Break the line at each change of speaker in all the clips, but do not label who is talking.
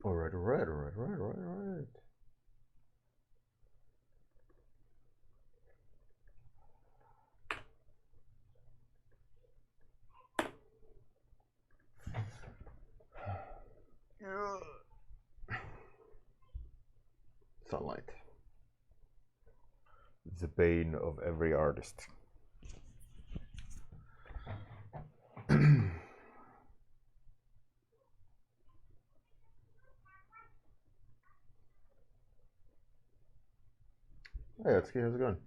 Alright, alright. Sunlight. The bane of every artist. Hey, let's see how's it going.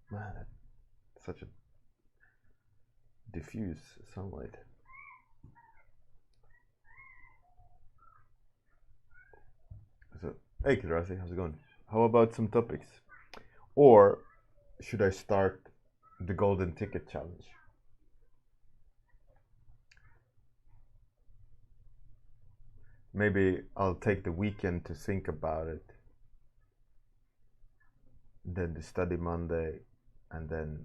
Man, that's such a diffuse sunlight. So, hey Kirasi, how's it going? How about some topics? Or should I start the golden ticket challenge? Maybe I'll take the weekend to think about it. Then the study Monday, and then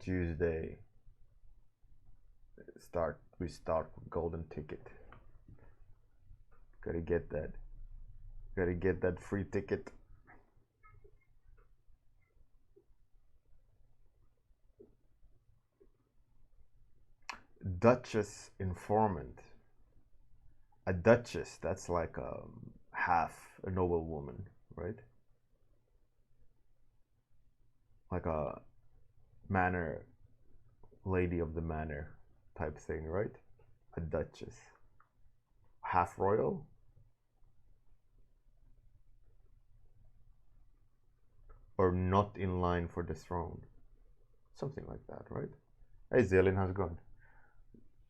Tuesday we start with golden ticket. Gotta get that free ticket. Duchess informant. A duchess, that's like half a noblewoman, right? Like a manor, lady of the manor type thing, right? A duchess. Half royal? Or not in line for the throne. Something like that, right? Hey Zillion, how's it going?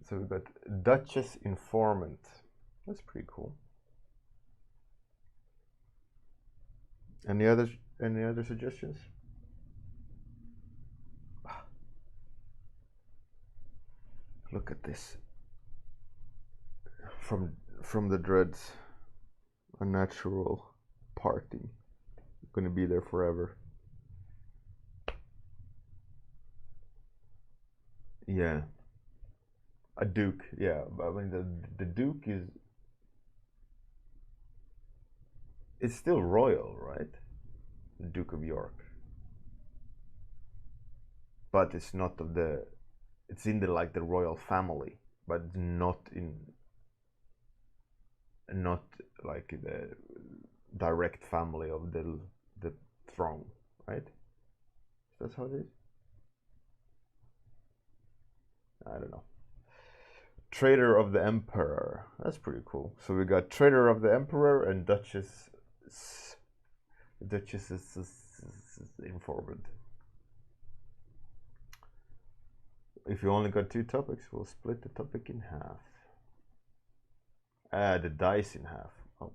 So we've got Duchess Informant. That's pretty cool. Any other suggestions? Look at this. From the dreads. A natural party. Gonna be there forever. Yeah. A duke, yeah. I mean the duke is, it's still royal, right? The Duke of York. But it's not of the, it's in the like the royal family, but not like the direct family of the throne, right? That's how it is. I don't know. Traitor of the Emperor. That's pretty cool. So we got Traitor of the Emperor and Duchess. Duchess is informant. If you only got 2 topics, we'll split the topic in half. The dice in half. Oh.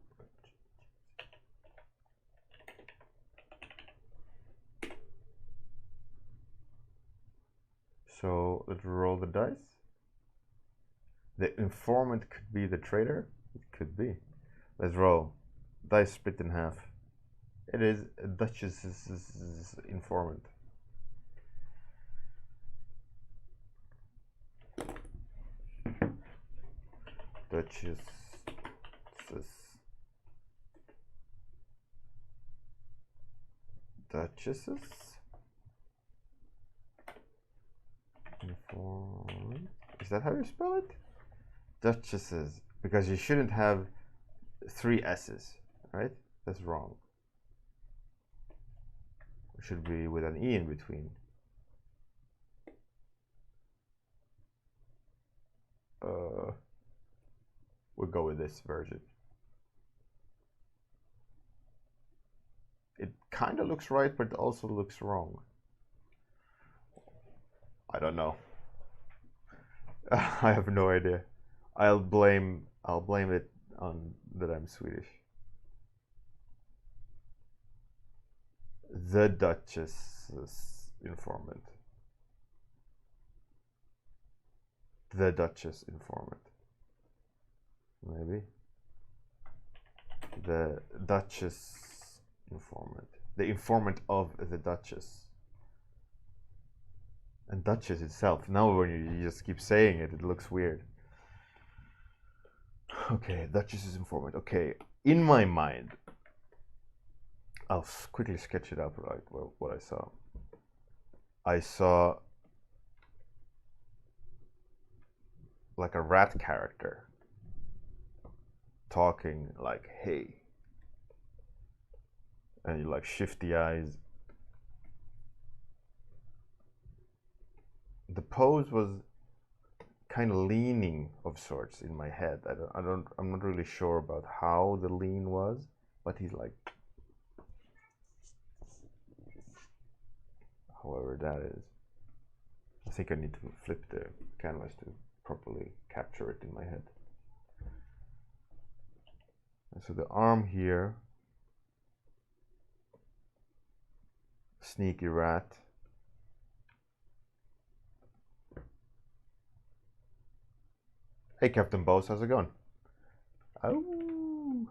So let's roll the dice. The informant could be the traitor. It could be. Let's roll. Dice split in half. It is a Duchess's informant. Duchesses informant. Is that how you spell it? Duchesses, because you shouldn't have 3 S's, right? That's wrong. It should be with an E in between. We'll go with this version. It kind of looks right, but it also looks wrong. I don't know. I have no idea. I'll blame it on that I'm Swedish. The Duchess's informant. The Duchess informant. Maybe. The Duchess informant. The informant of the Duchess. And Duchess itself. Now when you just keep saying it, it looks weird. Okay, Duchess is informant. Okay, in my mind, I'll quickly sketch it up, right? Well, what I saw. I saw like a rat character talking like, hey. And you like shifty eyes. The pose was kind of leaning of sorts in my head. I'm not really sure about how the lean was, but he's like, however that is. I think I need to flip the canvas to properly capture it in my head. And so the arm here, sneaky rat. Hey Captain Bose, how's it going? Oh.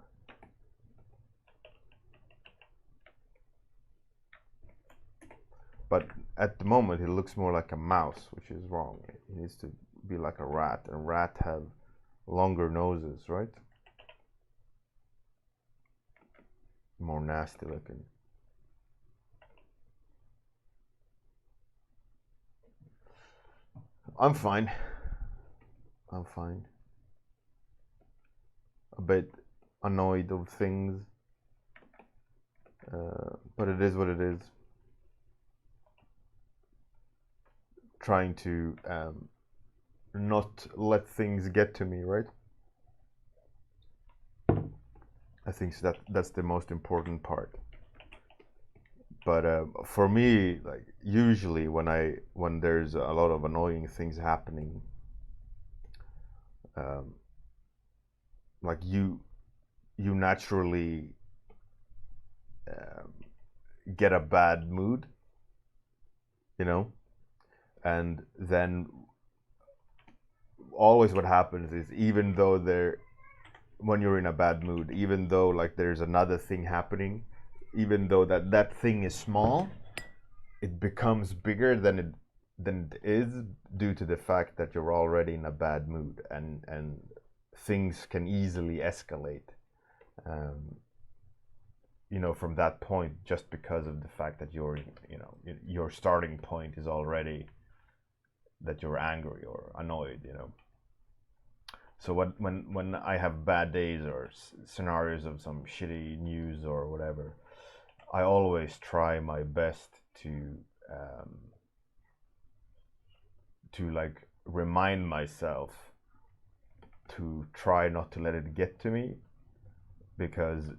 But at the moment it looks more like a mouse, which is wrong. It needs to be like a rat, and rat have longer noses, right? More nasty looking. I'm fine. I'm fine. A bit annoyed of things, but it is what it is. Trying to not let things get to me, right? I think that's the most important part. But for me, like usually when there's a lot of annoying things happening, like you naturally get a bad mood, you know, and then always what happens is, even though when you're in a bad mood, even though like there's another thing happening, even though that thing is small, it becomes bigger than it is, due to the fact that you're already in a bad mood, and things can easily escalate, you know, from that point, just because of the fact that your starting point is already that you're angry or annoyed, you know. So when I have bad days or scenarios of some shitty news or whatever, I always try my best to like remind myself to try not to let it get to me, because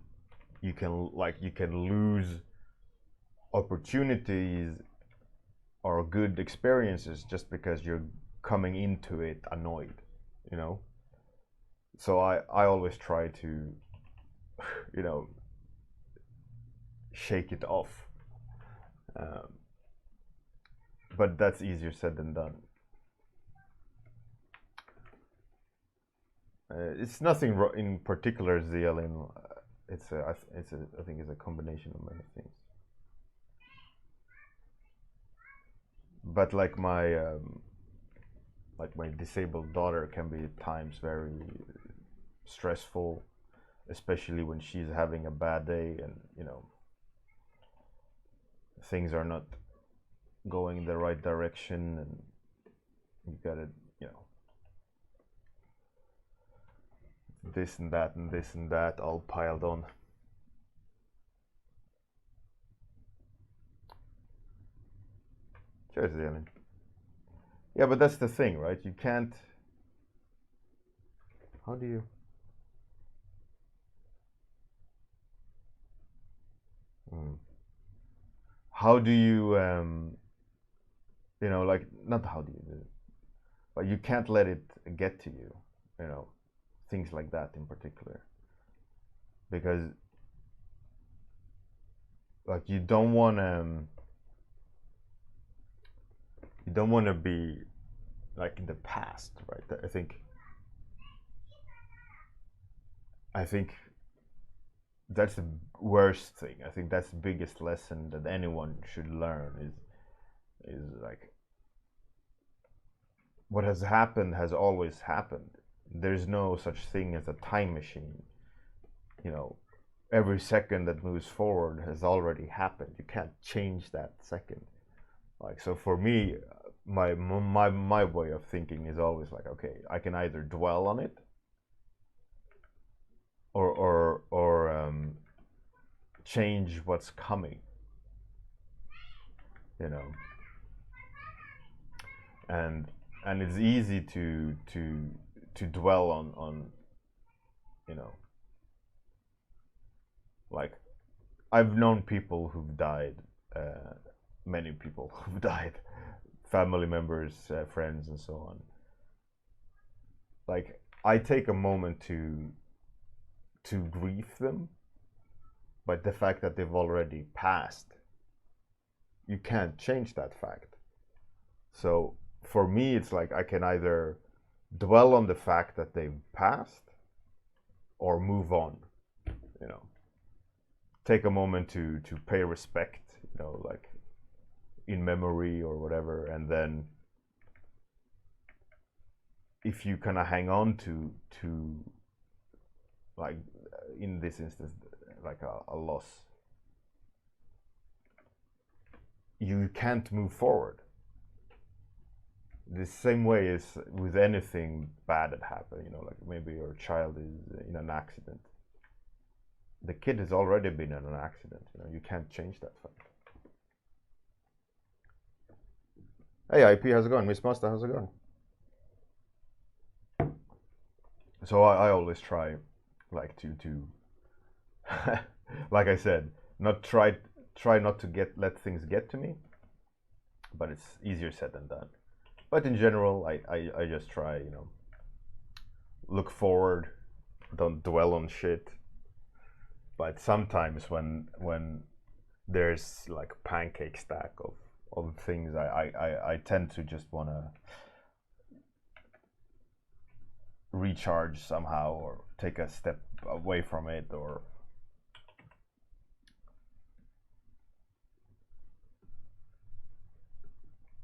you can lose opportunities or good experiences just because you're coming into it annoyed, you know. So I always try to, you know, shake it off, but that's easier said than done. It's nothing in particular, Zealin. I think it's a combination of many things. But like my disabled daughter can be at times very stressful, especially when she's having a bad day, and you know, things are not going in the right direction, and you gotta, you know, this and that and this and that all piled on. Cheers, Dylan. Yeah, but that's the thing, right? You can't. How do you? How do you? You know, like, not how do you do it, but you can't let it get to you. You know, things like that in particular, because like you don't want to be like in the past, right? I think that's the worst thing. I think that's the biggest lesson that anyone should learn is like, what has happened has always happened. there's no such thing as a time machine. You know, every second that moves forward has already happened. You can't change that second. Like, so for me, my way of thinking is always like, okay, I can either dwell on it or change what's coming. You know, and it's easy to dwell on you know, like, I've known people who've died, many people who've died, family members, friends, and so on. Like, I take a moment to grieve them, but the fact that they've already passed, you can't change that fact. So for me, it's like I can either dwell on the fact that they've passed or move on, you know. Take a moment to pay respect, you know, like in memory or whatever, and then if you kind of hang on to like, in this instance, like a loss, you can't move forward. The same way as with anything bad that happened, you know, like maybe your child is in an accident. The kid has already been in an accident, you know, you can't change that fact. Hey IP, how's it going? Miss Master, how's it going? So I always try, like, to like I said, not try not to let things get to me, but it's easier said than done. But in general, I just try, you know, look forward, don't dwell on shit. But sometimes when there's like a pancake stack of things, I tend to just want to recharge somehow, or take a step away from it, or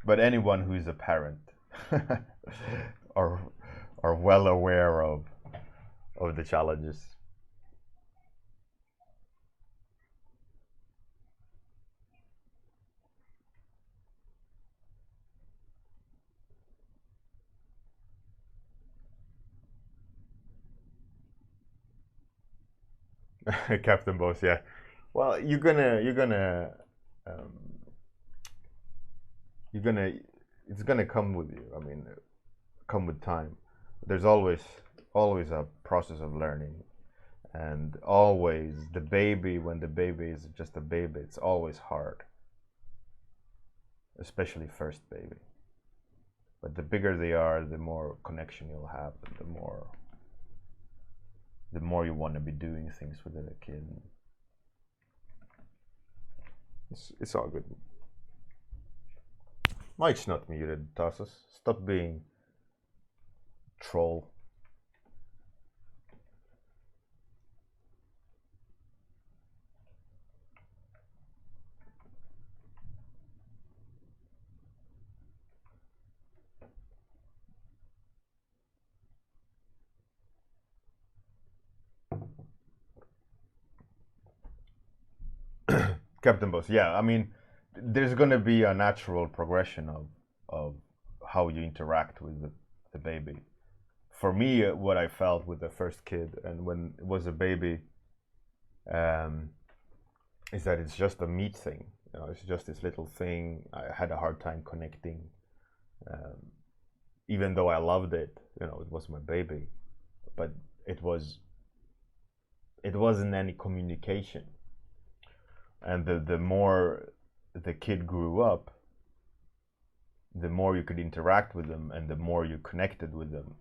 but anyone who's a parent are well aware of the challenges. Captain Boss, yeah. Well, you're gonna it's gonna come with you. I mean, come with time. There's always a process of learning, and always when the baby is just a baby, it's always hard, especially first baby. But the bigger they are, the more connection you'll have, and the more you want to be doing things with the kid. It's all good. Mike's not muted, Tassos. Stop being troll. Captain Boss, yeah. I mean, there's going to be a natural progression of how you interact with the baby. For me, what I felt with the first kid and when it was a baby, is that it's just a meat thing. You know, it's just this little thing. I had a hard time connecting, even though I loved it. You know, it was my baby, but it wasn't any communication. And the more the kid grew up, the more you could interact with them, and the more you connected with them.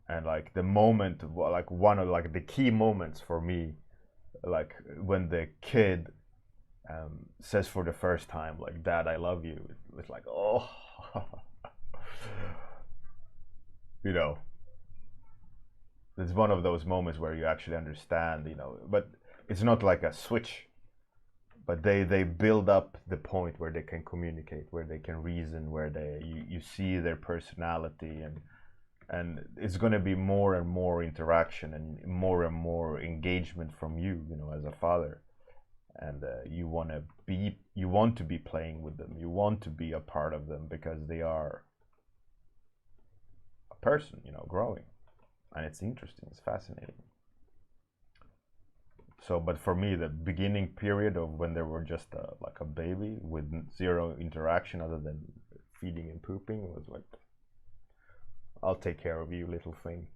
And like the moment, like one of like the key moments for me, like when the kid says for the first time, like, "Dad, I love you." It's like, oh, you know, it's one of those moments where you actually understand, you know. But it's not like a switch. But they build up the point where they can communicate, where they can reason, where you see their personality, and it's going to be more and more interaction and more engagement from you, you know, as a father. And you want to be playing with them, you want to be a part of them, because they are a person, you know, growing, and it's interesting, it's fascinating. So, but for me, the beginning period of when they were just like a baby with zero interaction other than feeding and pooping was like, I'll take care of you, little thing.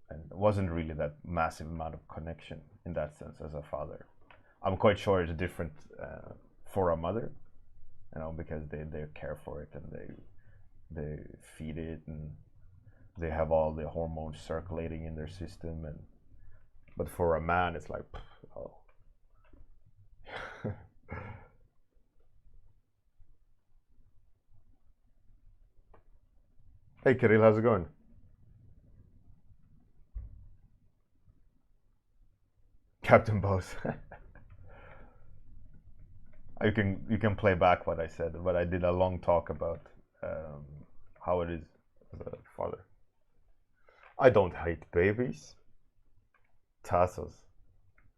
And it wasn't really that massive amount of connection in that sense as a father. I'm quite sure it's different for a mother, you know, because they care for it and they feed it, and they have all the hormones circulating in their system. And but for a man, it's like, oh. Hey Kirill, how's it going? Captain Boss. You can play back what I said, but I did a long talk about how it is as a father. I don't hate babies. Tassos.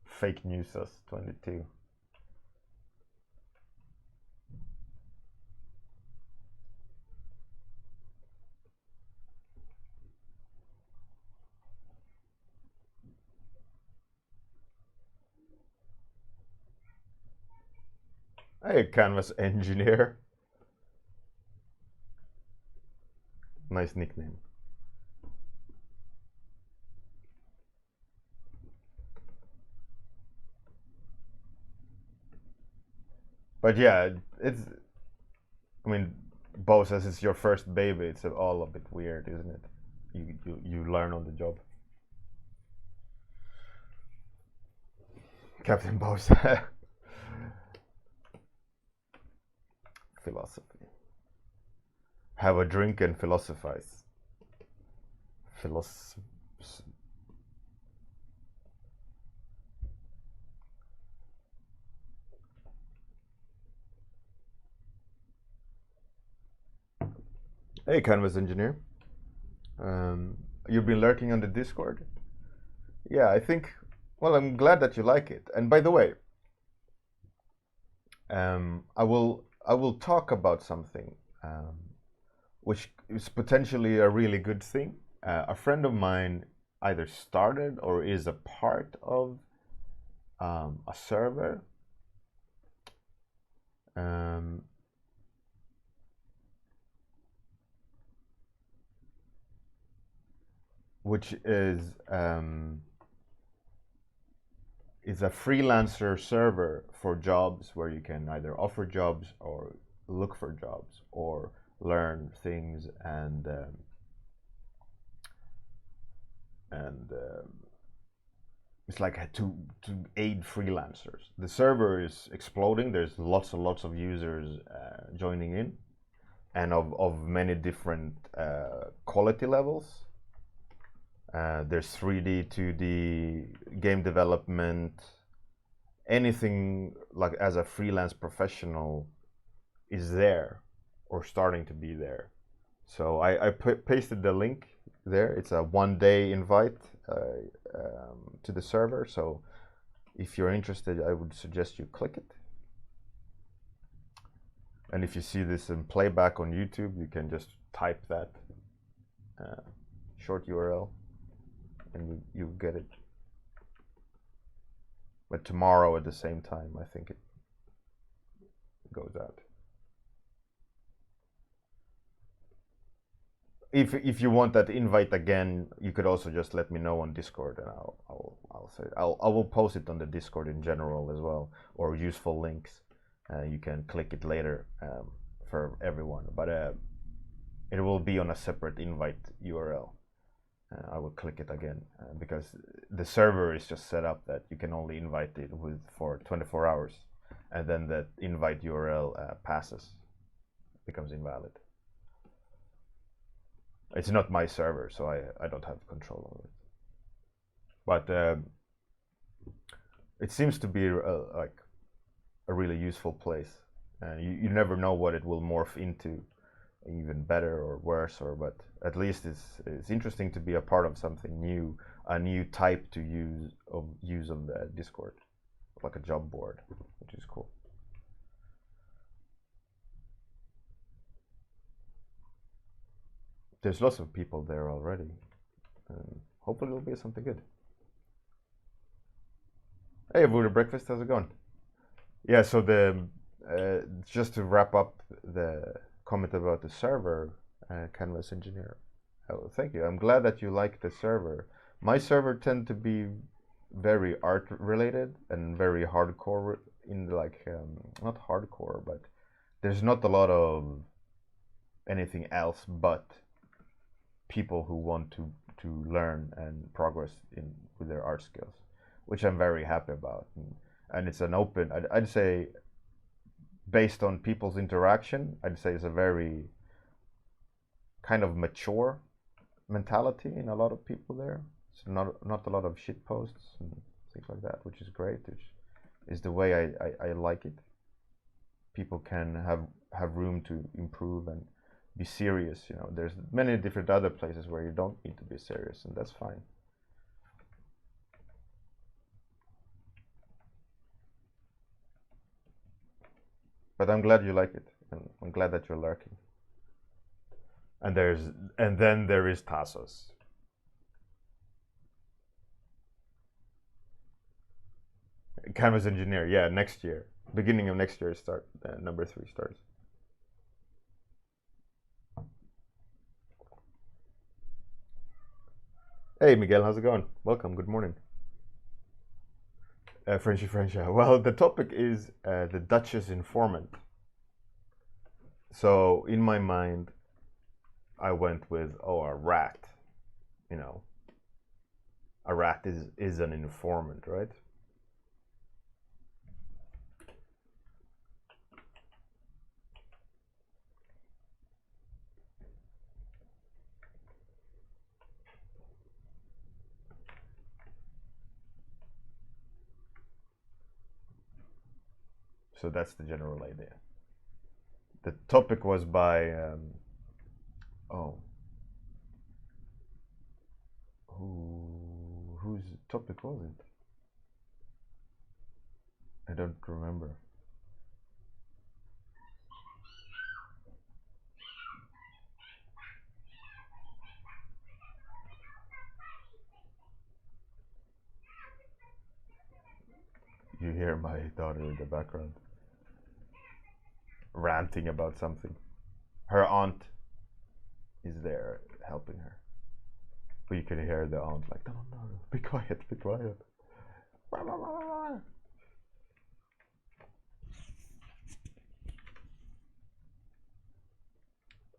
Fake newsos 22. Hey, Canvas Engineer. Nice nickname. But yeah, I mean, Bo says it's your first baby. It's all a bit weird, isn't it? You learn on the job. Captain Boss. Philosophy. Have a drink and philosophize. Hey, Canvas Engineer. You've been lurking on the Discord? Yeah, I think. Well, I'm glad that you like it. And by the way, I will talk about something which is potentially a really good thing. A friend of mine either started or is a part of a server which is a freelancer server for jobs, where you can either offer jobs or look for jobs or learn things, and it's like to aid freelancers. The server is exploding. There's lots and lots of users joining in, and of many different quality levels. There's 3D, 2D, game development, anything like as a freelance professional is there or starting to be there. So I pasted the link there. It's a 1-day invite to the server. So if you're interested, I would suggest you click it. And if you see this in playback on YouTube, you can just type that short URL. And you get it. But tomorrow at the same time, I think it goes out. If you want that invite again, you could also just let me know on Discord, and I will post it on the Discord in general as well, or useful links. You can click it later for everyone, but it will be on a separate invite URL. I will click it again because the server is just set up that you can only invite it for 24 hours, and then that invite URL passes, becomes invalid. It's not my server, so I don't have control over it. But it seems to be like a really useful place. You never know what it will morph into. even better or worse, or but at least it's interesting to be a part of something new, a new type to use of the Discord, like a job board, which is cool. There's lots of people there already. Hopefully it'll be something good. Hey, Voodoo Breakfast, how's it going? Yeah, so the just to wrap up the comment about the server, Canvas Engineer. Oh, thank you. I'm glad that you like the server. My server tend to be very art related and very hardcore in like not hardcore, but there's not a lot of anything else but people who want to learn and progress in with their art skills, which I'm very happy about. And it's an open, I'd say, based on people's interaction, I'd say it's a very kind of mature mentality in a lot of people there. So not a lot of shit posts and things like that, which is great, which is the way I like it. People can have room to improve and be serious. You know, there's many different other places where you don't need to be serious, and that's fine. But I'm glad you like it, and I'm glad that you're lurking. And then there is Tassos. Canvas Engineer, yeah, next year, beginning of next year, number 3 starts. Hey Miguel, how's it going? Welcome, good morning. Frenchy. Well, the topic is the Duchess informant. So in my mind, I went with, a rat. You know, a rat is an informant, right? So that's the general idea. The topic was by whose topic was it? I don't remember. You hear my daughter in the background ranting about something. Her aunt is there helping her. But you can hear the aunt like, no, be quiet.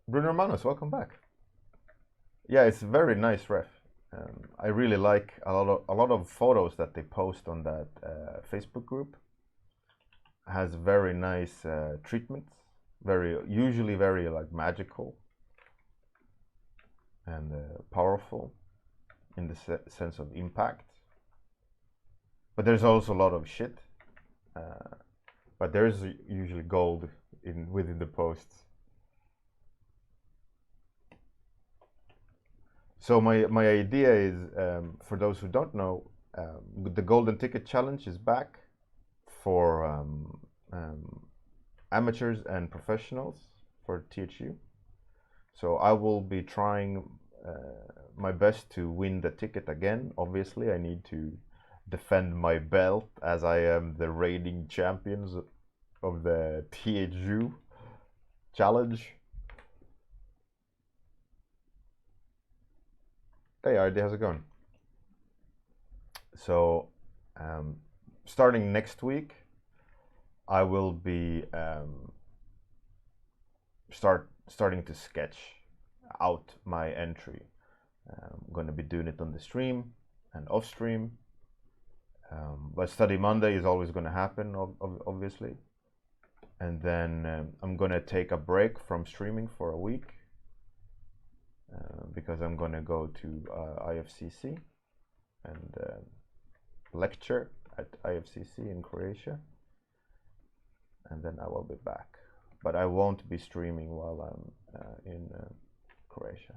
Bruno Manos, welcome back. Yeah, it's a very nice ref. I really like a lot of photos that they post on that Facebook group. Has very nice treatments, usually very like magical and powerful in the sense of impact. But there's also a lot of shit. But there's usually gold within the posts. So my idea is, for those who don't know, the Golden Ticket Challenge is back for amateurs and professionals for THU. So I will be trying my best to win the ticket again. Obviously, I need to defend my belt as I am the reigning champions of the THU challenge. Hey Ardy, how's it going? So starting next week, I will be starting to sketch out my entry. I'm going to be doing it on the stream and off stream. But Study Monday is always going to happen, obviously. And then I'm going to take a break from streaming for a week because I'm going to go to IFCC and lecture at IFCC in Croatia. And then I will be back. but I won't be streaming while I'm in Croatia.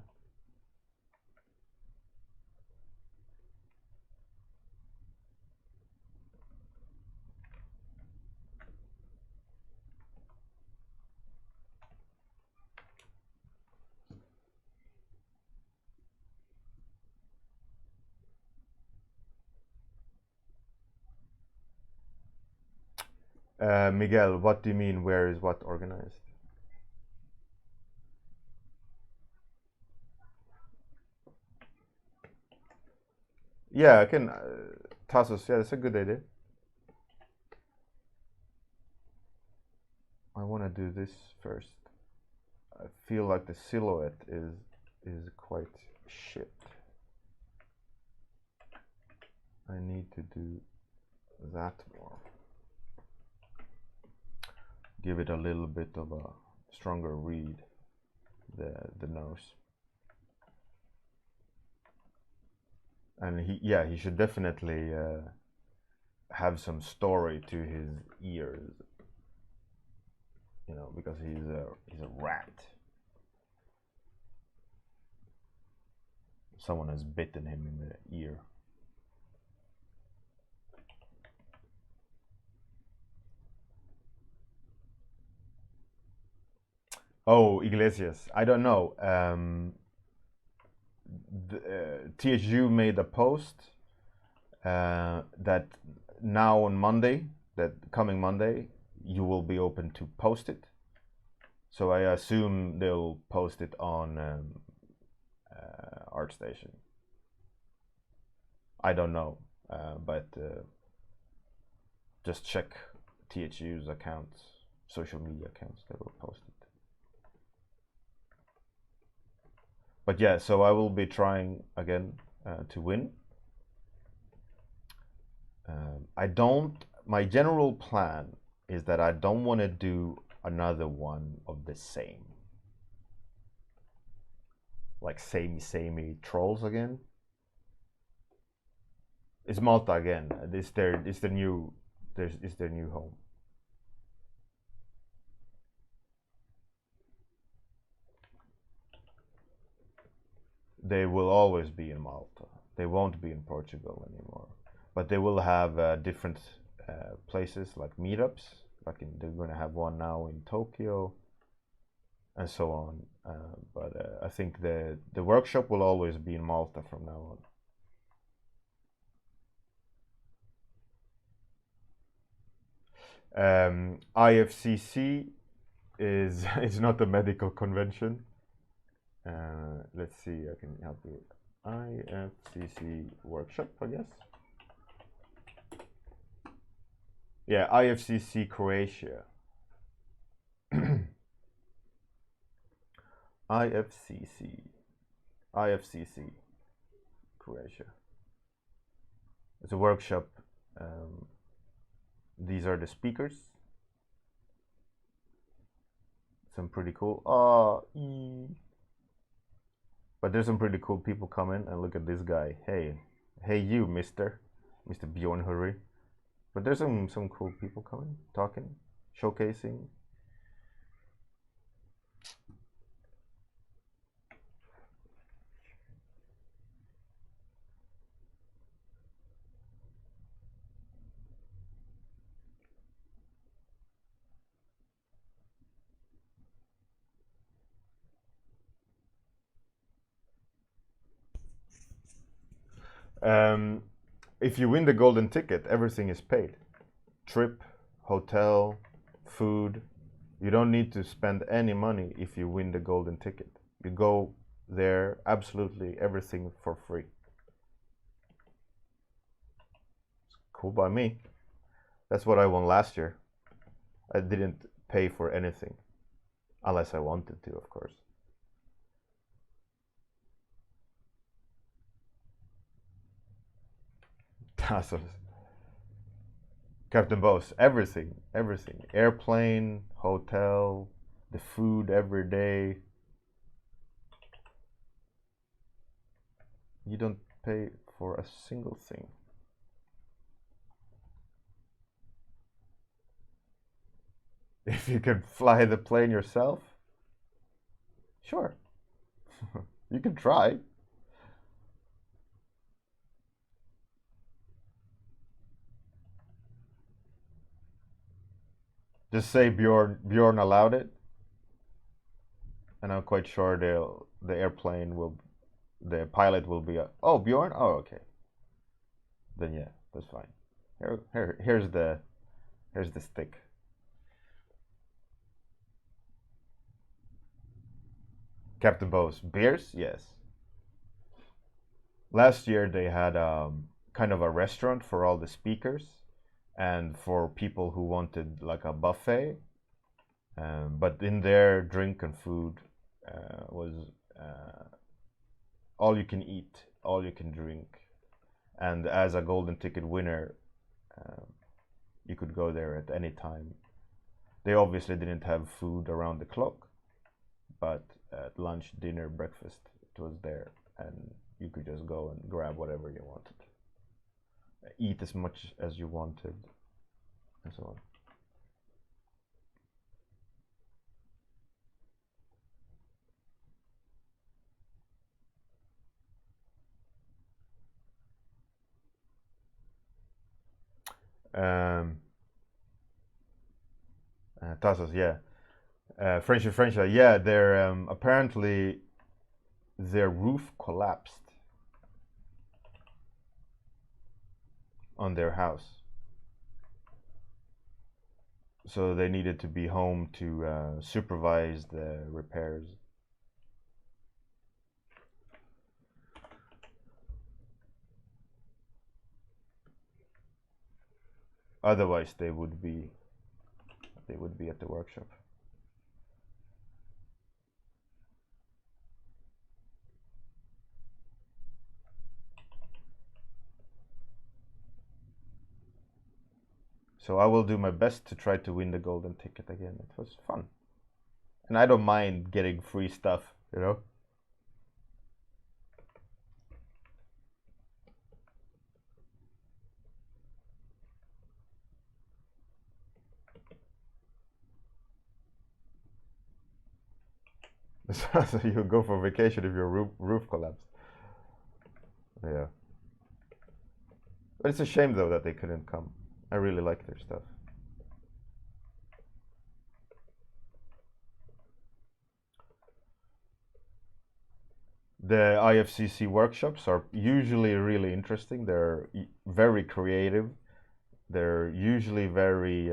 Miguel, what do you mean? Where is what organized? Yeah, I can. Tassos, yeah, that's a good idea. I want to do this first. I feel like the silhouette is quite shit. I need to do that more. Give it a little bit of a stronger read, the nose. And he should definitely have some story to his ears, you know, because he's a rat. Someone has bitten him in the ear. Oh, Iglesias. I don't know. THU made a post that now on Monday, that coming Monday, you will be open to post it. So I assume they'll post it on ArtStation. I don't know, but just check THU's accounts, social media accounts, they will post it. But yeah, so I will be trying again to win. My general plan is that I don't want to do another one of the same. Like samey trolls again. It's Malta again. It's their new home. They will always be in Malta. They won't be in Portugal anymore. But they will have different places like meetups. They're going to have one now in Tokyo, and so on. But I think the workshop will always be in Malta from now on. IFCC is it's not a medical convention. Let's see, I can help you. IFCC workshop, I guess. Yeah, IFCC Croatia. IFCC Croatia. It's a workshop. These are the speakers. Some pretty cool. But there's some pretty cool people coming, and look at this guy. Hey you, Mr. Bjorn Hurri. But there's some cool people coming, talking, showcasing. If you win the golden ticket, everything is paid. Trip, hotel, food. You don't need to spend any money if you win the golden ticket. You go there, absolutely everything for free. It's cool by me. That's what I won last year. I didn't pay for anything. Unless I wanted to, of course. Captain Boss, everything. Airplane, hotel, the food every day. You don't pay for a single thing. If you could fly the plane yourself, sure, you can try. Just say Bjorn allowed it, and I'm quite sure the airplane will, the pilot will be. Oh, Bjorn. Oh, okay. Then yeah, that's fine. Here's the stick. Captain Bose, beers? Yes. Last year they had kind of a restaurant for all the speakers and for people who wanted like a buffet. But in there, drink and food was all you can eat, all you can drink. And as a golden ticket winner, you could go there at any time. They obviously didn't have food around the clock, but at lunch, dinner, breakfast, it was there, and you could just go and grab whatever you wanted, eat as much as you wanted, and so on. Tassos, yeah. French, yeah. Their apparently their roof collapsed on their house, so they needed to be home to supervise the repairs. Otherwise, they would be at the workshop. So I will do my best to try to win the golden ticket again. It was fun. And I don't mind getting free stuff, you know? So you go for vacation if your roof collapsed. Yeah. But it's a shame though that they couldn't come. I really like their stuff. The IFCC workshops are usually really interesting. They're very creative. They're usually very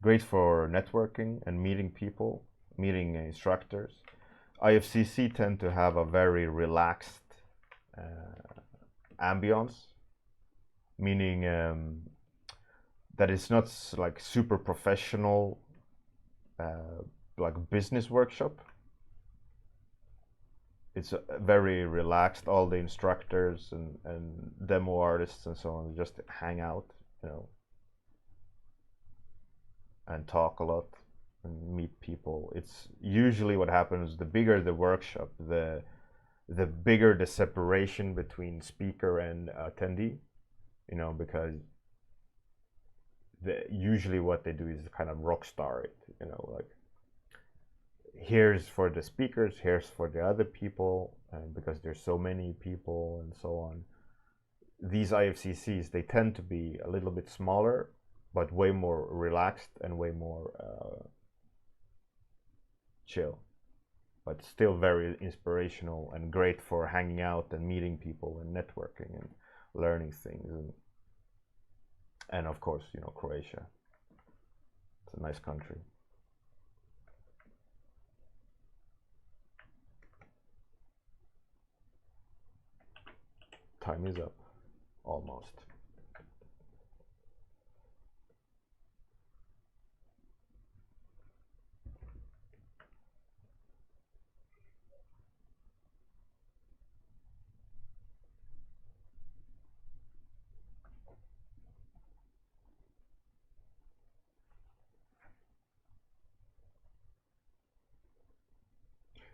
great for networking and meeting people, meeting instructors. IFCC tend to have a very relaxed ambience, meaning that it's not like super professional, like business workshop. It's very relaxed. All the instructors and demo artists and so on just hang out, you know, and talk a lot and meet people. It's usually what happens, the bigger the workshop, the bigger the separation between speaker and attendee, you know, because usually what they do is kind of rock star it, you know, like here's for the speakers, here's for the other people, and because there's so many people and so on. These IFCCs, they tend to be a little bit smaller, but way more relaxed and way more chill, but still very inspirational and great for hanging out and meeting people and networking and learning things. And of course, you know, Croatia. It's a nice country. Time is up, almost.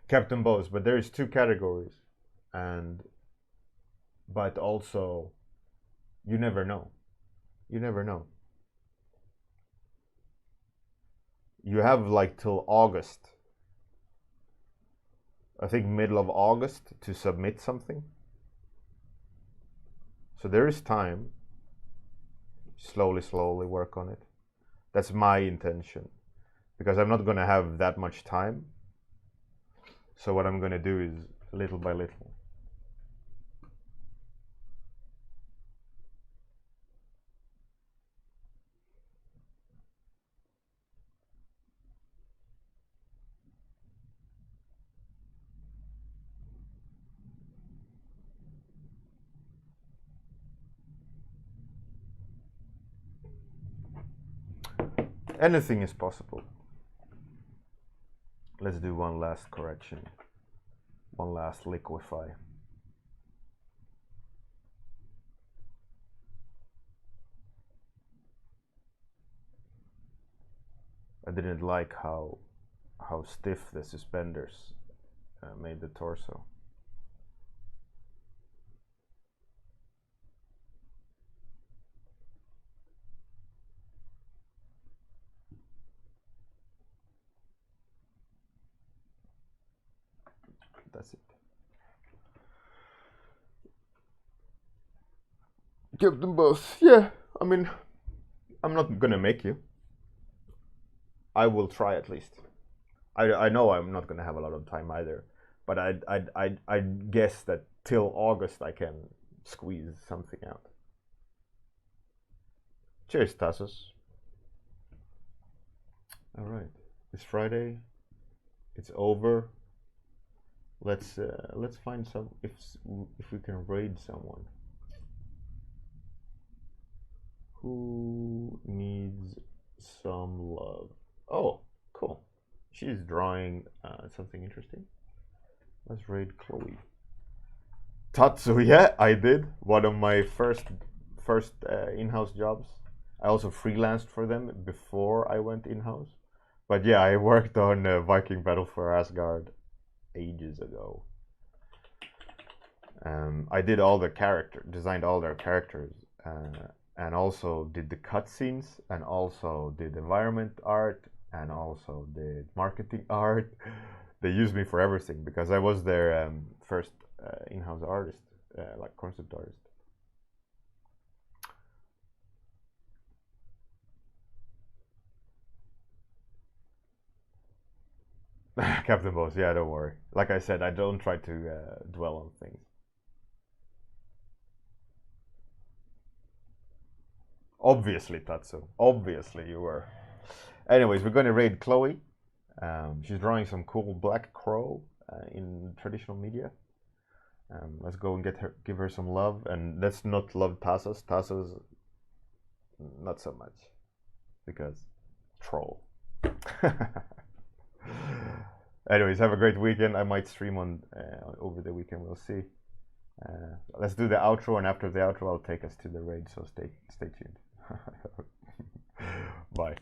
Captain Bose, but there is two categories, and but also you never know. You never know. you have like till August, I think middle of August, to submit something. So there is time. Slowly work on it. That's my intention, because I'm not going to have that much time. So what I'm going to do is little by little. Anything is possible. Let's do one last correction. One last liquefy. I didn't like how stiff the suspenders made the torso. That's it. Give them both. Yeah, I mean, I'm not gonna make you. I will try at least. I know I'm not gonna have a lot of time either, but I guess that till August I can squeeze something out. Cheers, Tassos. All right, it's Friday. It's over. Let's find some, if we can raid someone. Who needs some love? Oh, cool. She's drawing something interesting. Let's raid Chloe. Tatsu, yeah, I did. One of my first in-house jobs. I also freelanced for them before I went in-house. But yeah, I worked on Viking Battle for Asgard ages ago. I did all the designed all their characters, and also did the cutscenes, and also did environment art, and also did marketing art. They used me for everything because I was their first in-house artist, like concept artist. Captain Boss, yeah, don't worry. Like I said, I don't try to dwell on things. Obviously, Tatsu. Obviously, you were. Anyways, we're going to raid Chloe. She's drawing some cool black crow in traditional media. Let's go and give her some love, and let's not love Tassos. Tassos, not so much, because troll. Anyways, have a great weekend. I might stream on over the weekend. We'll see. Let's do the outro, and after the outro, I'll take us to the raid. So stay tuned. Bye.